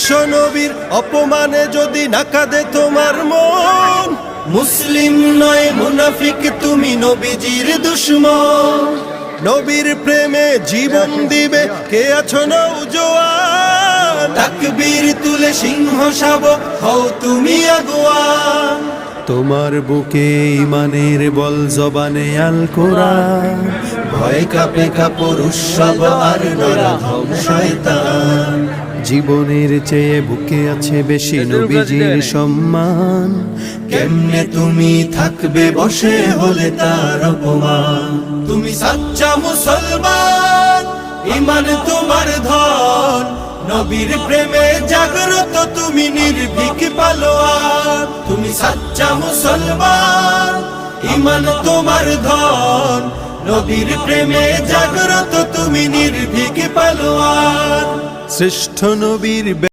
বিশ্ব নবীর অপমানে যদি না কাঁদে তোমার মন, মুসলিম নয় মুনাফিক তুমি নবীজির দুশমন। নবীর প্রেমে জীবন দিবে কে আছো নওজোয়ান, তাকবীর তুলে সিংহ শাবক হও তুমি আগুয়ান। তোমার বুকে ইমানের বল জবানে আল কোরআন, ভয় কাঁপে কাপড় উৎসব আর নরধম শয়তান। জীবনের চেয়ে বুকে আছে বেশি নবীজির সম্মান, কেমনে তুমি থাকবে বসে হলে তার অপমান। তুমি সাচ্চা মুসলমান, ইমান তোমার ধন, নবীর প্রেমে জাগ্রত তুমি নির্ভীক পালোয়ান। তুমি সাচ্চা মুসলমান, ইমান তোমার ধন, নবীর প্রেমে জাগ্রত তুমি নির্ভীক পালোয়ান। শ্রেষ্ঠ নবীর